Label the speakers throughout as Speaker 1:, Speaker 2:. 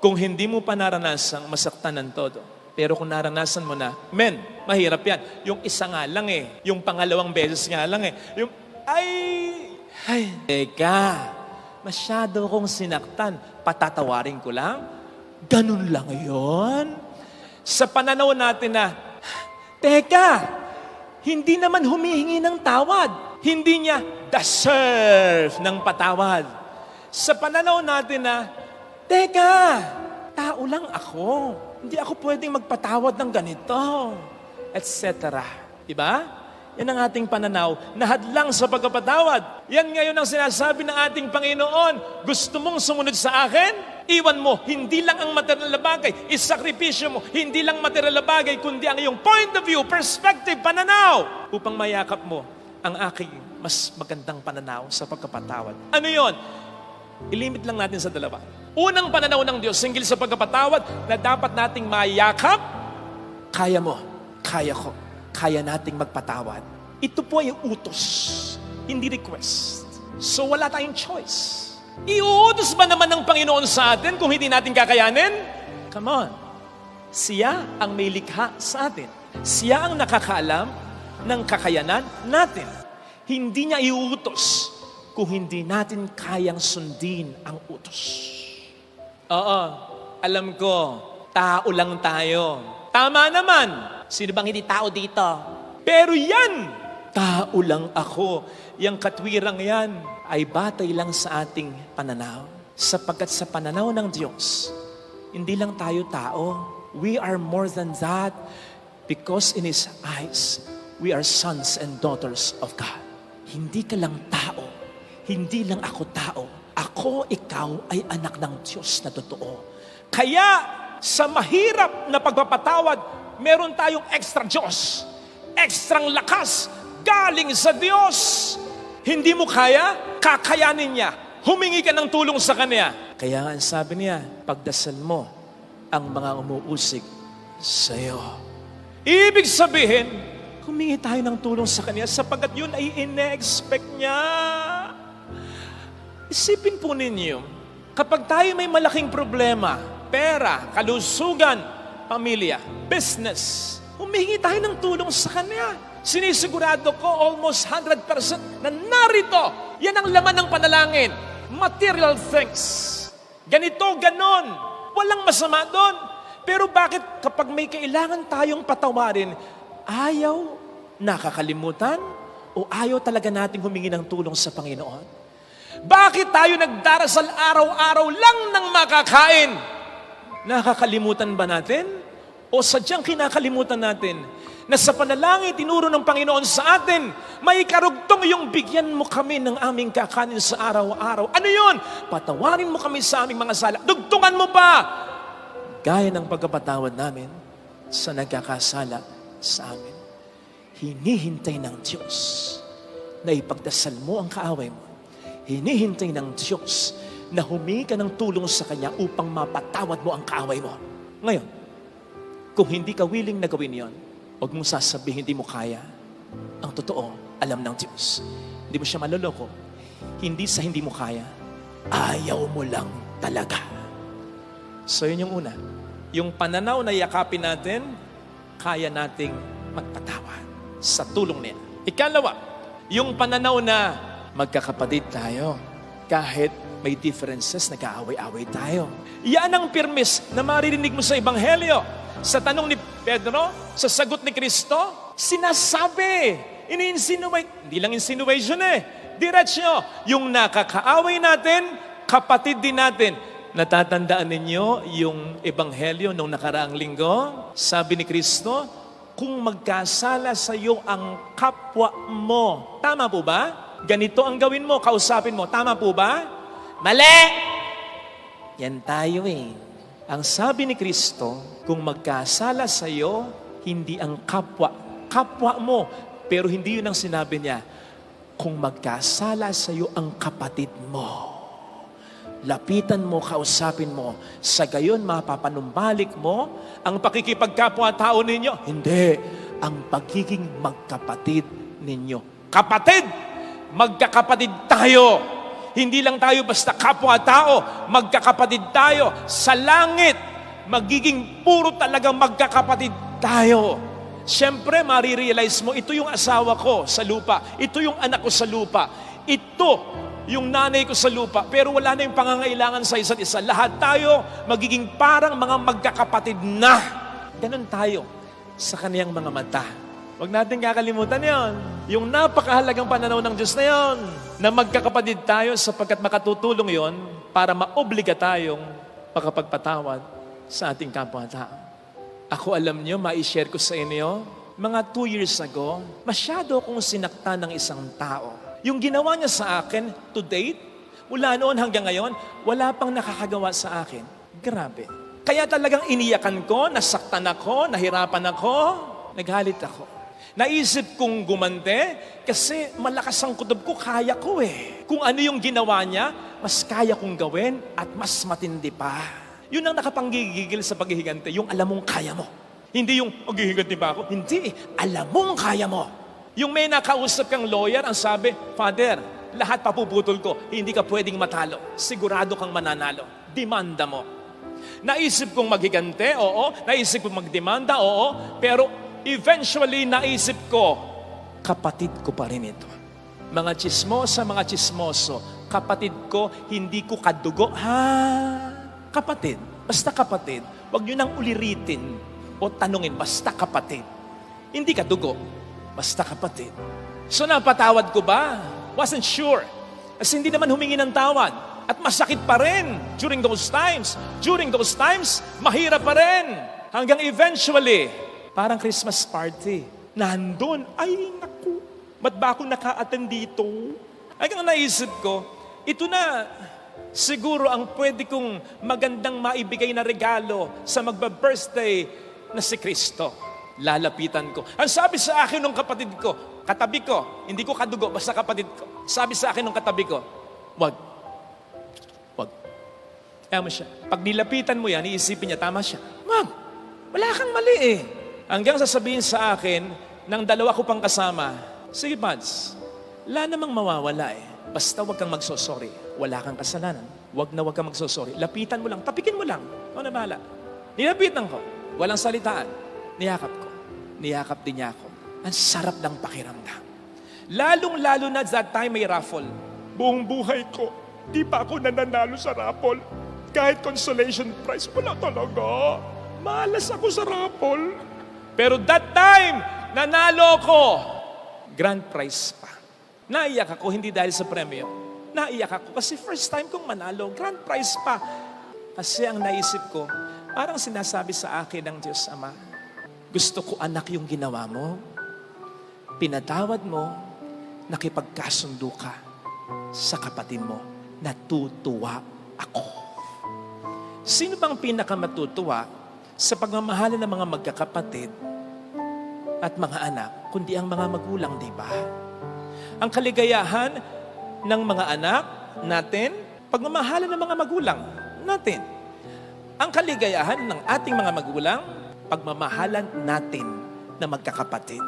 Speaker 1: Kung hindi mo pa naranasang masaktan ng todo, pero kung naranasan mo na, mahirap yan. Yung isa nga lang yung pangalawang beses nga lang yung, teka, masyado kong sinaktan, patatawarin ko lang? Ganun lang yon. Sa pananaw natin na, teka, hindi naman humihingi ng tawad. Hindi niya deserve ng patawad. Sa pananaw natin na, teka, tao lang ako. Hindi ako pwedeng magpatawad ng ganito. Etc. Diba? Yan ang ating pananaw na hadlang sa pagpapatawad. Yan ngayon ang sinasabi ng ating Panginoon. Gusto mong sumunod sa akin? Iwan mo, hindi lang ang material na bagay. Isakripisyo mo, hindi lang material na bagay, kundi ang iyong point of view, perspective, pananaw. Upang mayakap mo ang aking mas magandang pananaw sa pagpapatawad. Ano yon? Ilimit lang natin sa dalawa. Unang pananaw ng Diyos, hinggil sa pagpapatawad, na dapat nating mayakap, kaya mo, kaya ko, kaya nating magpatawad. Ito po ay utos, hindi request. So wala tayong choice. Iuutos ba naman ng Panginoon sa atin kung hindi natin kakayanin? Come on. Siya ang may likha sa atin. Siya ang nakakaalam ng kakayanan natin. Hindi niya iuutos kung hindi natin kayang sundin ang utos. Oo, alam ko, tao lang tayo. Tama naman. Sino bang hindi tao dito? Pero yan, tao lang ako. Yang katwirang yan ay batay lang sa ating pananaw. Sapagkat sa pananaw ng Diyos, hindi lang tayo tao. We are more than that because in His eyes, we are sons and daughters of God. Hindi ka lang tao. Hindi lang ako tao. Ako, ikaw ay anak ng Diyos na totoo. Kaya, sa mahirap na pagpapatawad, meron tayong extra Diyos. Extrang lakas galing sa Diyos. Hindi mo kaya, kakayanin niya. Humingi ka ng tulong sa Kanya. Kaya nga sabi niya, pagdasal mo ang mga umuusig sa iyo. Ibig sabihin, humingi tayo ng tulong sa Kanya sapagkat yun ay ine-expect niya. Isipin po ninyo, kapag tayo may malaking problema, pera, kalusugan, pamilya, business, humingi tayo ng tulong sa Kanya. Sinisigurado ko almost 100% na narito. Yan ang laman ng panalangin. Material things. Ganito, ganon. Walang masama doon. Pero bakit kapag may kailangan tayong patawarin, ayaw nakakalimutan o ayaw talaga nating humingi ng tulong sa Panginoon? Bakit tayo nagdarasal araw-araw lang ng makakain? Nakakalimutan ba natin? O sadyang kinakalimutan natin na sa panalangin tinuro ng Panginoon sa atin, may karugtong yung bigyan mo kami ng aming kakanin sa araw-araw. Ano yun? Patawarin mo kami sa aming mga sala. Dugtungan mo pa! Gaya ng pagkapatawad namin sa nagkakasala sa amin. Hinihintay ng Diyos na ipagdasal mo ang kaaway mo. Hinihintay ng Diyos na humingi ka ng tulong sa Kanya upang mapatawad mo ang kaaway mo. Ngayon, kung hindi ka willing na gawin yon, huwag mong sasabihin hindi mo kaya. Ang totoo, alam ng Diyos. Hindi mo siya maloloko. Hindi sa hindi mo kaya, ayaw mo lang talaga. So yun yung una. Yung pananaw na yakapin natin, kaya nating magpatawad sa tulong niya. Ikalawa, yung pananaw na magkakapatid tayo. Kahit may differences, nag-aaway-aaway tayo. Yan ang pirmis na maririnig mo sa Ebanghelyo. Sa tanong ni Pedro, sa sagot ni Kristo, sinasabi, ini-insinuate. Hindi lang insinuation diretsyo. Yung nakakaaway natin, kapatid din natin. Natatandaan ninyo yung Ebanghelyo nung nakaraang linggo? Sabi ni Kristo, kung magkasala sa iyo ang kapwa mo, tama po ba? Ganito ang gawin mo, kausapin mo. Tama po ba? Mali! Yan tayo Ang sabi ni Kristo, kung magkasala sa iyo, hindi ang kapwa mo. Pero hindi yun ang sinabi niya. Kung magkasala sa iyo ang kapatid mo, lapitan mo, kausapin mo. Sa gayon, mapapanumbalik mo ang pakikipagkapwa-tao ninyo. Hindi. Ang pagiging magkapatid ninyo. Kapatid! Magkakapatid tayo. Hindi lang tayo basta kapwa-tao, magkakapatid tayo. Sa langit, magiging puro talagang magkakapatid tayo. Siyempre, marirealize mo, ito yung asawa ko sa lupa. Ito yung anak ko sa lupa. Ito yung nanay ko sa lupa. Pero wala na yung pangangailangan sa isa't isa. Lahat tayo magiging parang mga magkakapatid na. Ganon tayo sa kaniyang mga mata. Huwag natin kakalimutan yon. Yung napakahalagang pananaw ng Diyos na yon, na magkakapatid tayo sapagkat makatutulong yon para maobliga tayong makapagpatawad sa ating kapwa-tao. Ako, alam nyo, ma-share ko sa inyo, mga 2 years ago, masyado akong sinakta ng isang tao. Yung ginawa niya sa akin, to date, mula noon hanggang ngayon, wala pang nakakagawa sa akin. Grabe. Kaya talagang iniyakan ko, nasaktan ako, nahirapan ako, naghalit ako. Naisip kong gumante kasi malakas ang kutob ko, kaya ko eh. Kung ano yung ginawa niya, mas kaya kong gawin at mas matindi pa. Yun ang nakapanggigigil sa paghihigante, yung alam mong kaya mo. Hindi yung, maghihiganti ba ako? Hindi, alam mong kaya mo. Yung may nakausap kang lawyer, ang sabi, Father, lahat papuputol ko, hindi ka pwedeng matalo. Sigurado kang mananalo. Demanda mo. Naisip kong maghigante, oo. Naisip kong magdemanda, oo. Pero eventually, naisip ko, kapatid ko pa rin ito. Mga chismoso, kapatid ko, hindi ko kadugo. Kapatid, basta kapatid, huwag nyo nang uliritin o tanungin, basta kapatid. Hindi ka dugo, basta kapatid. So napatawad ko ba? Wasn't sure. Kasi hindi naman humingi ng tawad. At masakit pa rin during those times. During those times, mahirap pa rin. Hanggang eventually, parang Christmas party. Nandun, ay naku, ba't ba ako naka-attend dito? Hanggang naisip ko, ito na, siguro ang pwede kong magandang maibigay na regalo sa magba-birthday na si Kristo. Lalapitan ko. Ang sabi sa akin ng kapatid ko, katabi ko, hindi ko kadugo, basta kapatid ko. Sabi sa akin ng katabi ko, wag. Kaya mo siya. Pag nilapitan mo yan, iisipin niya, tama siya. Wag, wala kang mali eh. Hanggang sasabihin sa akin, ng dalawa ko pang kasama, sige Pads, wala namang mawawala eh. Basta wag kang magsosorry. Wala kang kasalanan. Wag kang magsosorry. Lapitan mo lang. Tapikin mo lang. Ako na bahala. Nilapitan ko. Walang salitaan. Niyakap ko. Niyakap din niya ako. Ang sarap ng pakiramdam. Lalong-lalo na that time may raffle. Buong buhay ko, di pa ako nananalo sa raffle. Kahit consolation prize, wala talaga. Malas ako sa raffle. Pero that time, nanalo ko. Grand prize pa. Naiyak ako, hindi dahil sa premyo. Naiyak ako kasi first time kong manalo, grand prize pa. Kasi ang naisip ko, parang sinasabi sa akin ng Diyos Ama, gusto ko anak yung ginawa mo, pinatawad mo, nakipagkasundo ka sa kapatid mo, natutuwa ako. Sino bang pinakamatutuwa sa pagmamahala ng mga magkakapatid at mga anak, kundi ang mga magulang, di ba? Ang kaligayahan ng mga anak natin, pagmamahala ng mga magulang natin. Ang kaligayahan ng ating mga magulang, pagmamahalan natin na magkakapatid.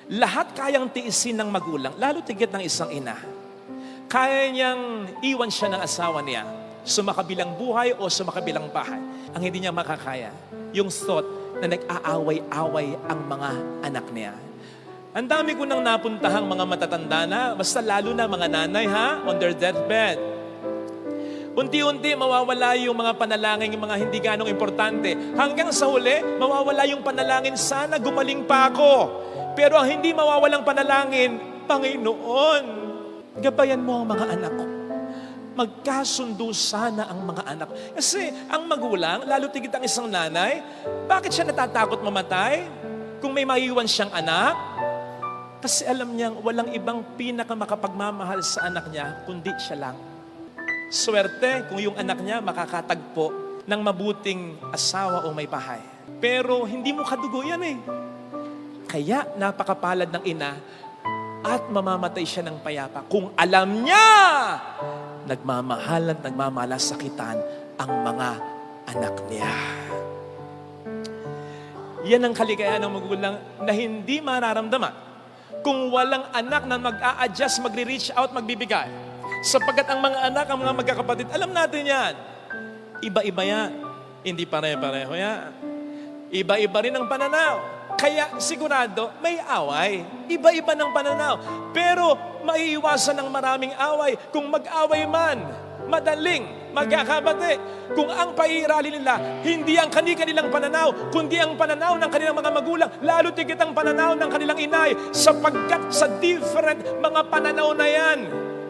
Speaker 1: Lahat kayang tiisin ng magulang, lalo tigit ng isang ina. Kaya niyang iwan siya ng asawa niya, sumakabilang buhay o sumakabilang bahay. Ang hindi niya makakaya, yung thought na nag-aaway-away ang mga anak niya. Ang dami ko nang napuntahang mga matatanda na, basta lalo na mga nanay on their deathbed. Unti-unti mawawala yung mga panalangin, yung mga hindi ganong importante. Hanggang sa huli, mawawala yung panalangin, sana gumaling pa ako. Pero ang hindi mawawalang panalangin, Panginoon, gabayan mo ang mga anak ko. Magkasundo sana ang mga anak. Kasi ang magulang, lalo tigit ang isang nanay, bakit siya natatakot mamatay? Kung may maiwan siyang anak, kasi alam niyang walang ibang pinakamakapagmamahal sa anak niya, kundi siya lang. Swerte kung yung anak niya makakatagpo ng mabuting asawa o may bahay. Pero hindi mo kadugo yan eh. Kaya napakapalad ng ina at mamamatay siya ng payapa. Kung alam niya, nagmamahal at nagmamalasakitan ang mga anak niya. Yan ang kaligayahan ng magulang na hindi mararamdaman kung walang anak na mag-a-adjust, magre-reach out, magbibigay. Sapagkat ang mga anak, ang mga magkakapatid, alam natin yan. Iba-iba yan. Hindi pare-pareho yan. Iba-iba rin ang pananaw. Kaya sigurado, may away. Iba-iba ng pananaw. Pero maiiwasan ng maraming away. Kung mag-away man, madaling magkakabati. Kung ang pairali nila, hindi ang kanilang pananaw, kundi ang pananaw ng kanilang mga magulang, lalo tigit ang pananaw ng kanilang inay, sapagkat sa different mga pananaw na yan,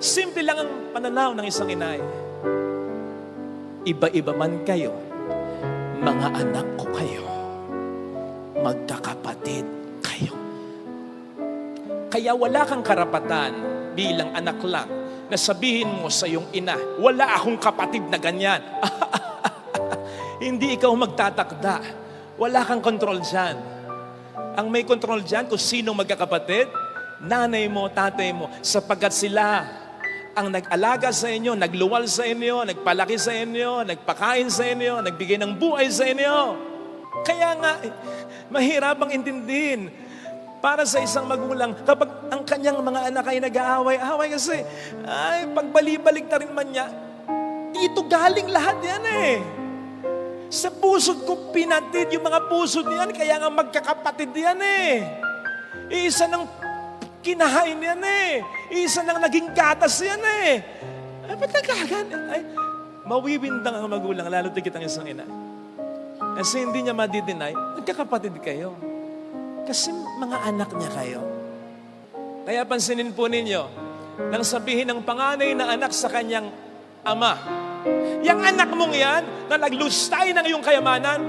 Speaker 1: simple lang ang pananaw ng isang inay. Iba-iba man kayo, mga anak ko kayo, magkakapatid kayo. Kaya wala kang karapatan bilang anak lang na sabihin mo sa iyong ina, wala akong kapatid na ganyan. Hindi ikaw magtatakda. Wala kang kontrol dyan. Ang may kontrol dyan kung sino magkakapatid, nanay mo, tatay mo, sapagkat sila ang nag-alaga sa inyo, nagluwal sa inyo, nagpalaki sa inyo, nagpakain sa inyo, nagbigay ng buhay sa inyo. Kaya nga, mahirap ang intindihin para sa isang magulang kapag ang kanyang mga anak ay nag-aaway-aaway kasi, ay, pagbali-balik na rin man niya, dito galing lahat yan eh. Sa pusod ko pinatid yung mga pusod niyan, kaya nga magkakapatid yan eh. Isa ng kinahain yan eh. Isa ng naging gatas yan eh. Ay, ba't nagkagan? Ay, mawiwindang ang magulang, lalo tigit ang isang ina. Kasi hindi niya madideny, magkakapatid kayo. Kasi mga anak niya kayo. Kaya pansinin po ninyo, nang sabihin ng panganay na anak sa kanyang ama, yung anak mong yan, na naglustay ng iyong kayamanan,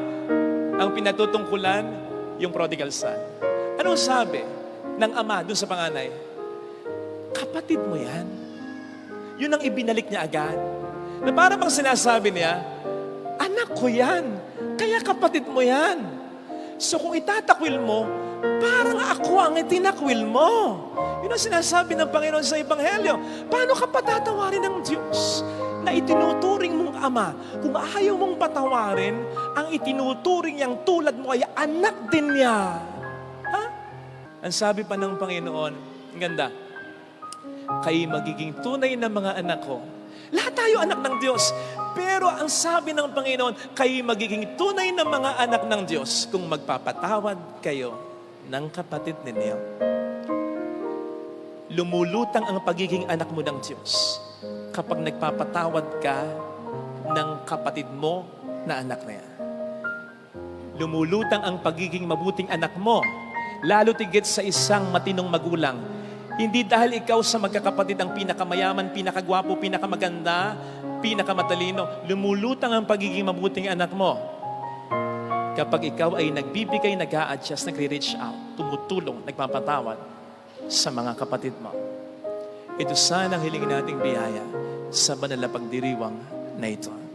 Speaker 1: ang pinatutungkulan, yung prodigal son. Anong sabi ng ama dun sa panganay? Kapatid mo yan. Yun ang ibinalik niya agad. Na para bang sinasabi niya, anak ko yan, kaya kapatid mo yan. So kung itatakwil mo, parang ako ang itinakwil mo. Yun ang sinasabi ng Panginoon sa Ebanghelyo. Paano ka patatawarin ng Diyos na itinuturing mong ama? Kung ayaw mong patawarin, ang itinuturing niyang tulad mo ay anak din niya. Ha? Ang sabi pa ng Panginoon, ang ganda, kayo magiging tunay na mga anak ko. Lahat tayo anak ng Diyos. Pero ang sabi ng Panginoon, kayo magiging tunay na mga anak ng Diyos kung magpapatawad kayo ng kapatid ninyo. Lumulutang ang pagiging anak mo ng Diyos kapag nagpapatawad ka ng kapatid mo na anak na yan. Lumulutang ang pagiging mabuting anak mo, lalo tigit sa isang matinong magulang. Hindi dahil ikaw sa magkakapatid ang pinakamayaman, pinakagwapo, pinakamaganda, pinakamatalino. Lumulutang ang pagiging mabuting anak mo kapag ikaw ay nagbibigay, nag-a-adjust, nagre-reach out, tumutulong, nagpapatawad sa mga kapatid mo. Ito sana ang hilingin nating biyaya sa banal na pagdiriwang na ito.